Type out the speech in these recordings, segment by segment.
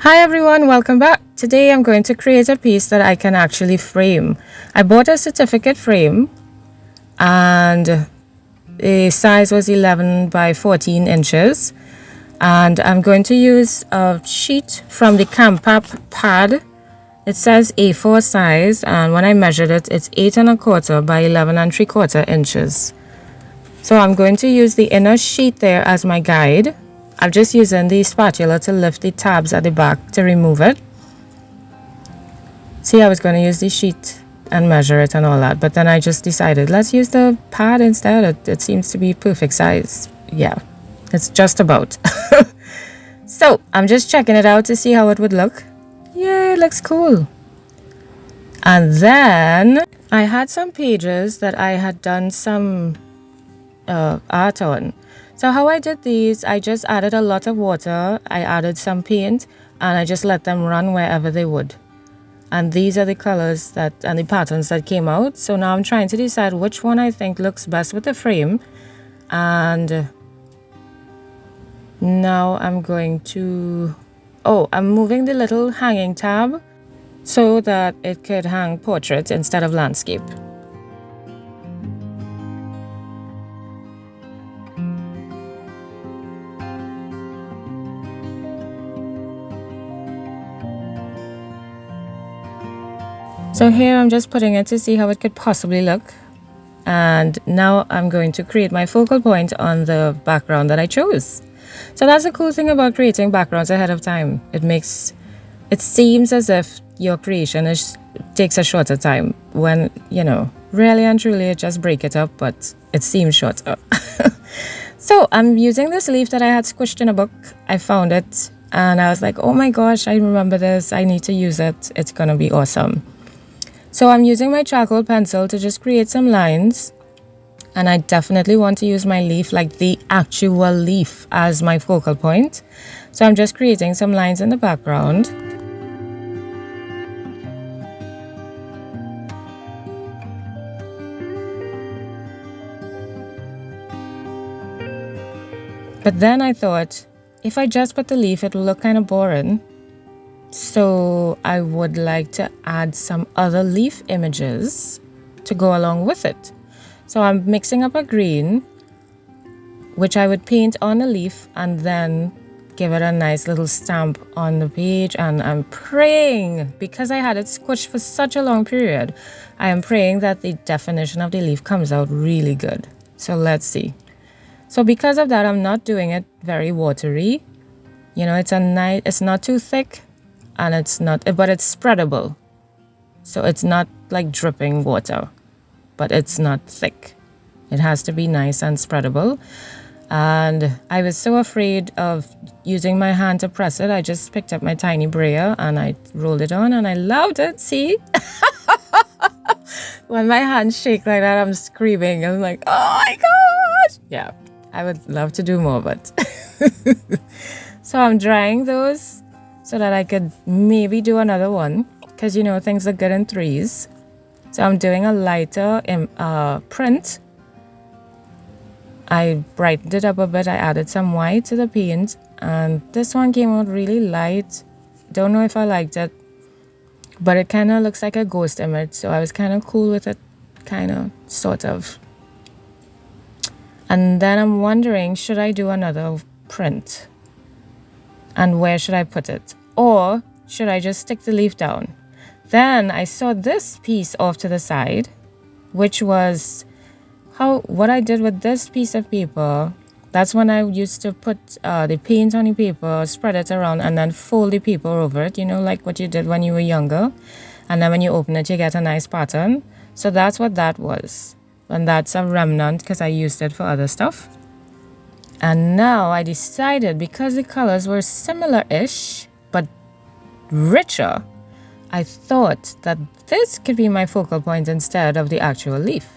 Hi everyone, welcome back. Today I'm going to create a piece that I can actually frame. I bought a certificate frame and the size was 11 by 14 inches. And I'm going to use a sheet from the Campap pad. It says A4 size, and when I measured it, it's 8 1/4 by 11 3/4 inches. So I'm going to use the inner sheet there as my guide. I'm just using the spatula to lift the tabs at the back to remove it. See, I was going to use the sheet and measure it and all that, but then I just decided let's use the pad instead. It seems to be perfect size. Yeah, it's just about. So I'm just checking it out to see how it would look. Yeah, it looks cool. And then I had some pages that I had done some art on. So how I did these, I just added a lot of water, I added some paint, and I just let them run wherever they would. And these are the colors and the patterns that came out. So now I'm trying to decide which one I think looks best with the frame. And now I'm going to, I'm moving the little hanging tab so that it could hang portrait instead of landscape. So here I'm just putting it to see how it could possibly look. And now I'm going to create my focal point on the background that I chose. So that's the cool thing about creating backgrounds ahead of time. It seems as if your creation takes a shorter time when, really and truly it just break it up, but it seems shorter. So I'm using this leaf that I had squished in a book. I found it and I was like, oh my gosh, I remember this. I need to use it. It's gonna be awesome. So I'm using my charcoal pencil to just create some lines, and I definitely want to use my leaf, like the actual leaf, as my focal point. So I'm just creating some lines in the background. But then I thought, if I just put the leaf, it will look kind of boring. So I would like to add some other leaf images to go along with it. So I'm mixing up a green, which I would paint on the leaf and then give it a nice little stamp on the page. And I'm praying, because I had it squished for such a long period, I am praying that the definition of the leaf comes out really good. So let's see. So because of that, I'm not doing it very watery. It's not too thick. And but it's spreadable. So it's not like dripping water, but it's not thick. It has to be nice and spreadable. And I was so afraid of using my hand to press it. I just picked up my tiny brayer and I rolled it on and I loved it. See? When my hands shake like that, I'm screaming. I'm like, oh my gosh. Yeah, I would love to do more, but. So I'm drying those so that I could maybe do another one, because things look good in threes. So I'm doing a lighter print. I brightened it up a bit. I added some white to the paint, and this one came out really light. Don't know if I liked it, but it kind of looks like a ghost image, so I was kind of cool with it, sort of. And then I'm wondering, should I do another print? And where should I put it? Or should I just stick the leaf down? Then I saw this piece off to the side, which was what I did with this piece of paper. That's when I used to put the paint on the paper, spread it around, and then fold the paper over it, like what you did when you were younger. And then when you open it, you get a nice pattern. So that's what that was. And that's a remnant because I used it for other stuff. And now I decided, because the colors were similar-ish, but richer, I thought that this could be my focal point instead of the actual leaf.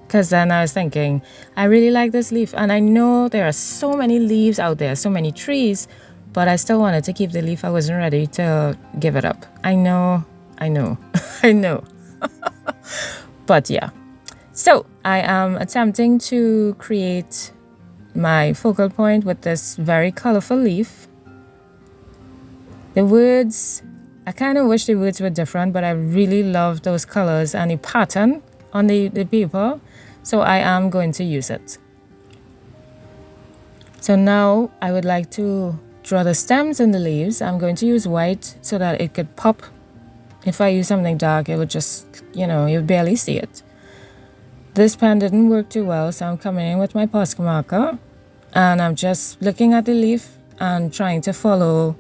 Because then I was thinking, I really like this leaf. And I know there are so many leaves out there, so many trees, but I still wanted to keep the leaf. I wasn't ready to give it up. I know. I know. But yeah. So I am attempting to create my focal point with this very colorful leaf. The words, I kind of wish the words were different, but I really love those colors and the pattern on the paper, so I am going to use it. So now I would like to draw the stems and the leaves. I'm going to use white so that it could pop. If I use something dark, it would just, you'd barely see it. This pen didn't work too well, so I'm coming in with my Posca marker, and I'm just looking at the leaf and trying to follow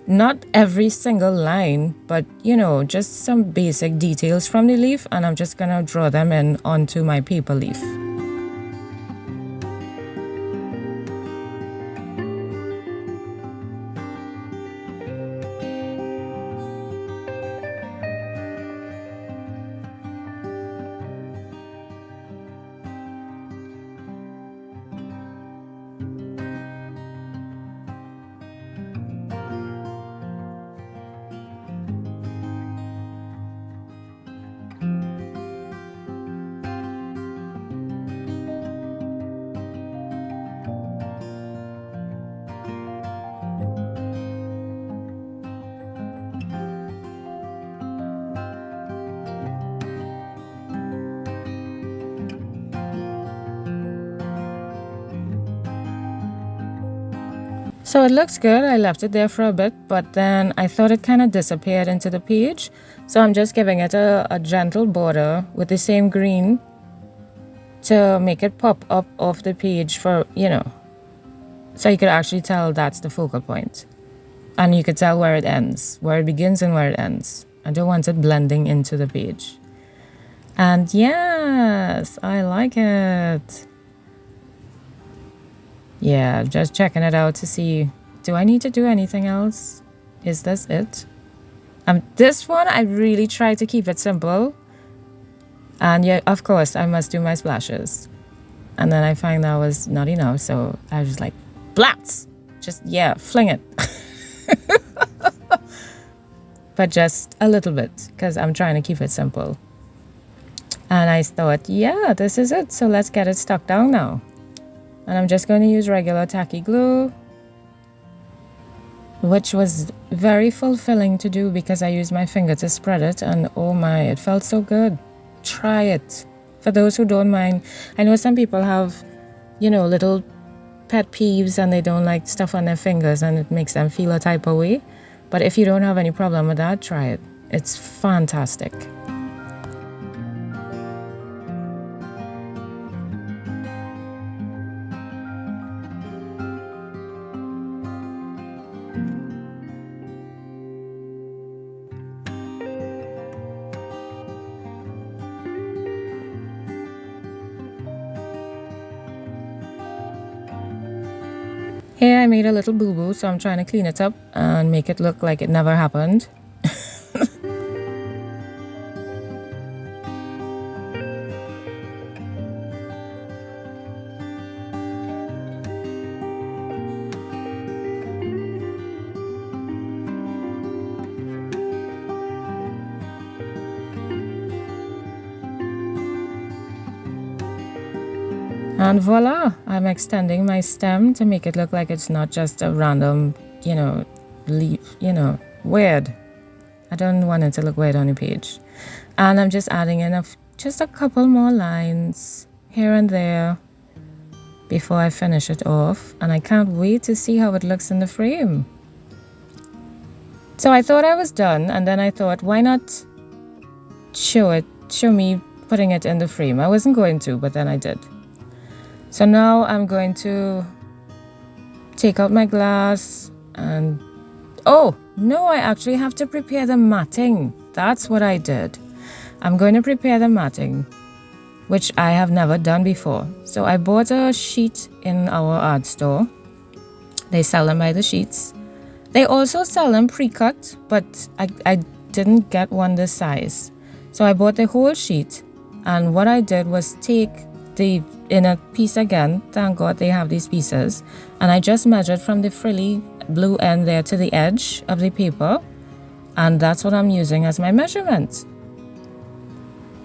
not every single line, but just some basic details from the leaf, and I'm just gonna draw them in onto my paper leaf. So it looks good. I left it there for a bit, but then I thought it kind of disappeared into the page. So I'm just giving it a gentle border with the same green to make it pop up off the page for, so you could actually tell that's the focal point. And you could tell where it ends, where it begins and where it ends. I don't want it blending into the page. And yes, I like it. Yeah, just checking it out to see, do I need to do anything else? Is this it? This one, I really try to keep it simple. And yeah, of course, I must do my splashes. And then I find that was not enough, so I was just like, blats! Just, fling it. But just a little bit, because I'm trying to keep it simple. And I thought, this is it, so let's get it stuck down now. And I'm just going to use regular Tacky Glue, which was very fulfilling to do because I used my finger to spread it, and oh my, it felt so good. Try it. For those who don't mind, I know some people have, little pet peeves and they don't like stuff on their fingers and it makes them feel a type of way. But if you don't have any problem with that, try it. It's fantastic. Here I made a little boo-boo, so I'm trying to clean it up and make it look like it never happened. And voila, I'm extending my stem to make it look like it's not just a random, leaf, weird. I don't want it to look weird on the page. And I'm just adding in just a couple more lines here and there before I finish it off. And I can't wait to see how it looks in the frame. So I thought I was done, and then I thought, why not show me putting it in the frame. I wasn't going to, but then I did. So now I'm going to take out my glass and, oh, no, I actually have to prepare the matting. That's what I did. I'm going to prepare the matting, which I have never done before. So I bought a sheet in our art store. They sell them by the sheets. They also sell them pre-cut, but I didn't get one this size. So I bought the whole sheet, and what I did was take the inner piece again. Thank God they have these pieces. And I just measured from the frilly blue end there to the edge of the paper. And that's what I'm using as my measurement.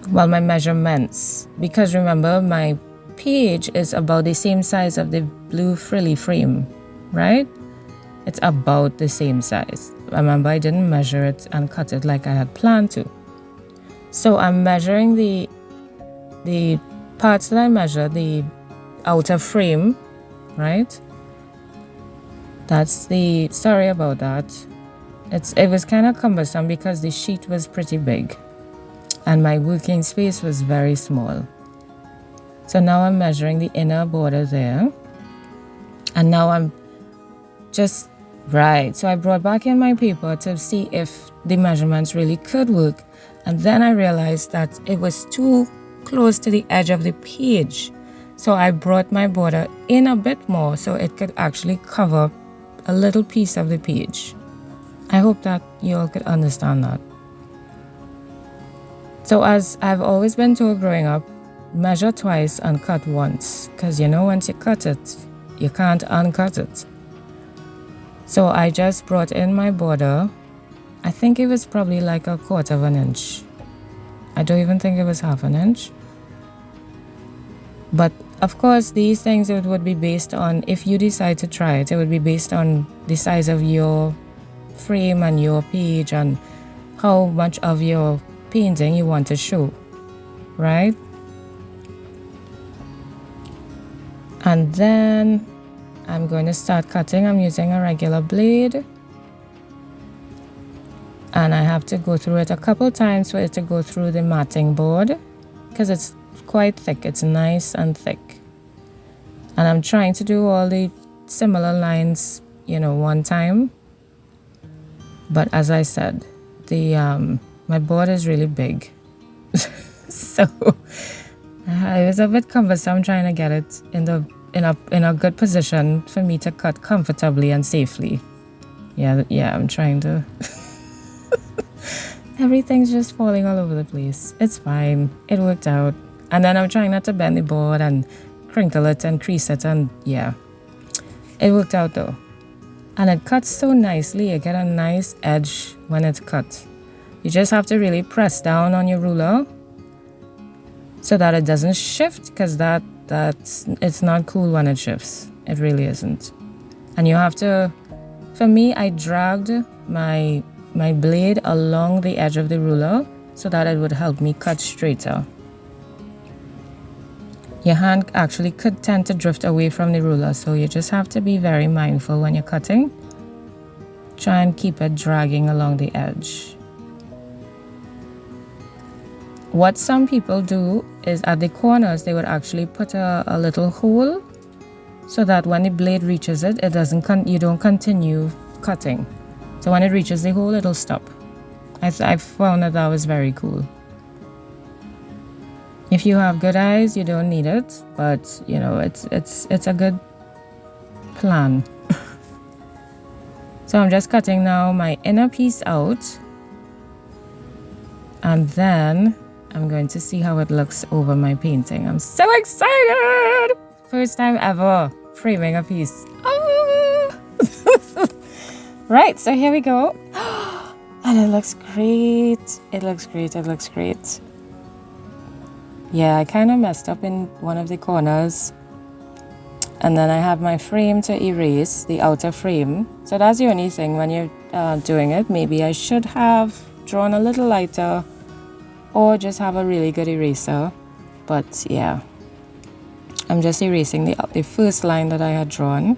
Well, my measurements. Because remember, my page is about the same size of the blue frilly frame, right? it's about the same size. Remember, I didn't measure it and cut it like I had planned to. So I'm measuring the parts that I measured, the outer frame, right? That's the, sorry about that. It was kind of cumbersome because the sheet was pretty big and my working space was very small. So now I'm measuring the inner border there. And now I'm just, right. So I brought back in my paper to see if the measurements really could work. And then I realized that it was too close to the edge of the page. So I brought my border in a bit more so it could actually cover a little piece of the page. I hope that you all could understand that. So as I've always been told growing up, measure twice and cut once. Because you know, once you cut it, you can't uncut it. So I just brought in my border. I think it was probably like 1/4 of an inch. I don't even think it was 1/2 inch. But of course, these things, it would be based on, if you decide to try it, it would be based on the size of your frame and your page and how much of your painting you want to show, right? And then I'm going to start cutting. I'm using a regular blade. And I have to go through it a couple times for it to go through the matting board because it's quite thick. It's nice and thick. And I'm trying to do all the similar lines, you know, one time. But as I said, my board is really big. So it was a bit cumbersome trying to get it in a good position for me to cut comfortably and safely. Yeah, I'm trying to. Everything's just falling all over the place. It's fine. It worked out. And then I'm trying not to bend the board and crinkle it and crease it, and yeah, it worked out though. And it cuts so nicely. You get a nice edge when it's cut. You just have to really press down on your ruler so that it doesn't shift, because it's not cool when it shifts. It really isn't. And you have to, for me, I dragged my blade along the edge of the ruler so that it would help me cut straighter. Your hand actually could tend to drift away from the ruler, so you just have to be very mindful when you're cutting. Try and keep it dragging along the edge. What some people do is at the corners, they would actually put a little hole so that when the blade reaches it, you don't continue cutting. So when it reaches the hole, it'll stop. I found that was very cool. If you have good eyes, you don't need it, but you know, it's a good plan. So I'm just cutting now my inner piece out, and then I'm going to see how it looks over my painting. I'm so excited! First time ever framing a piece. Oh! Right, so here we go. And it looks great. It looks great. It looks great. Yeah, I kind of messed up in one of the corners. And then I have my frame to erase, the outer frame. So that's the only thing when you're doing it. Maybe I should have drawn a little lighter or just have a really good eraser. But yeah, I'm just erasing the first line that I had drawn.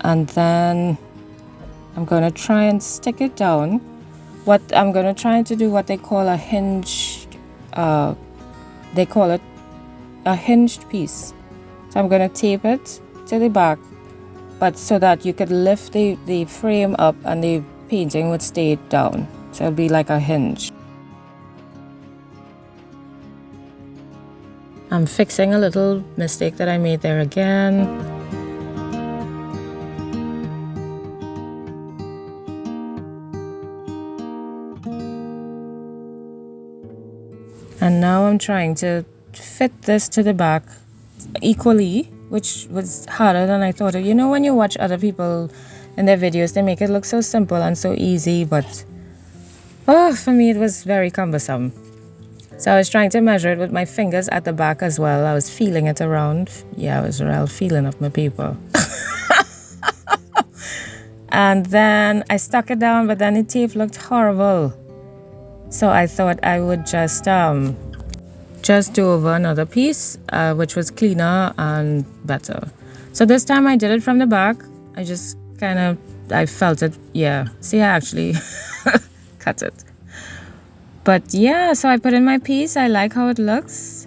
And then I'm going to try and stick it down. What I'm going to try to do what they call a hinged, they call it a hinged piece. So I'm going to tape it to the back, but so that you could lift the frame up and the painting would stay down. So it'll be like a hinge. I'm fixing a little mistake that I made there again. And now I'm trying to fit this to the back equally, which was harder than I thought. You know, when you watch other people in their videos, they make it look so simple and so easy, but for me it was very cumbersome. So I was trying to measure it with my fingers at the back as well. I was feeling it around. Yeah, it was a real feeling of my paper. And then I stuck it down, but then the tape looked horrible. So I thought I would just do over another piece, which was cleaner and better. So this time I did it from the back. I just I felt it. Yeah, see, I actually cut it. But yeah, so I put in my piece. I like how it looks.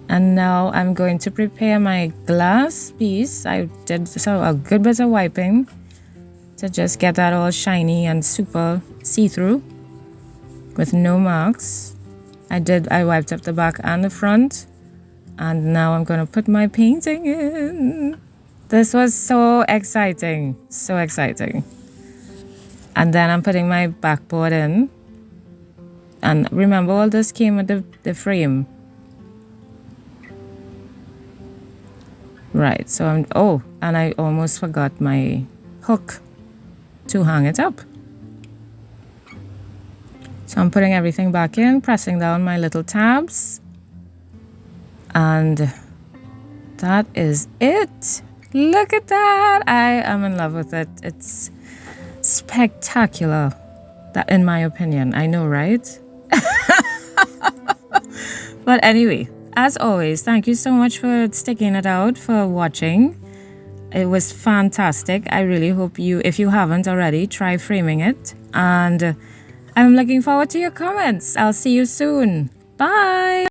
And now I'm going to prepare my glass piece. I did a good bit of wiping to just get that all shiny and super see-through with no marks. I wiped up the back and the front. And now I'm going to put my painting in. This was so exciting. So exciting. And then I'm putting my backboard in. And remember, all this came with the frame. Right, so and I almost forgot my hook to hang it up. So I'm putting everything back in, pressing down my little tabs. And that is it. Look at that. I am in love with it. It's spectacular, that in my opinion. I know, right? But anyway, as always, thank you so much for sticking it out, for watching. It was fantastic. I really hope if you haven't already, try framing it. And I'm looking forward to your comments. I'll see you soon. Bye.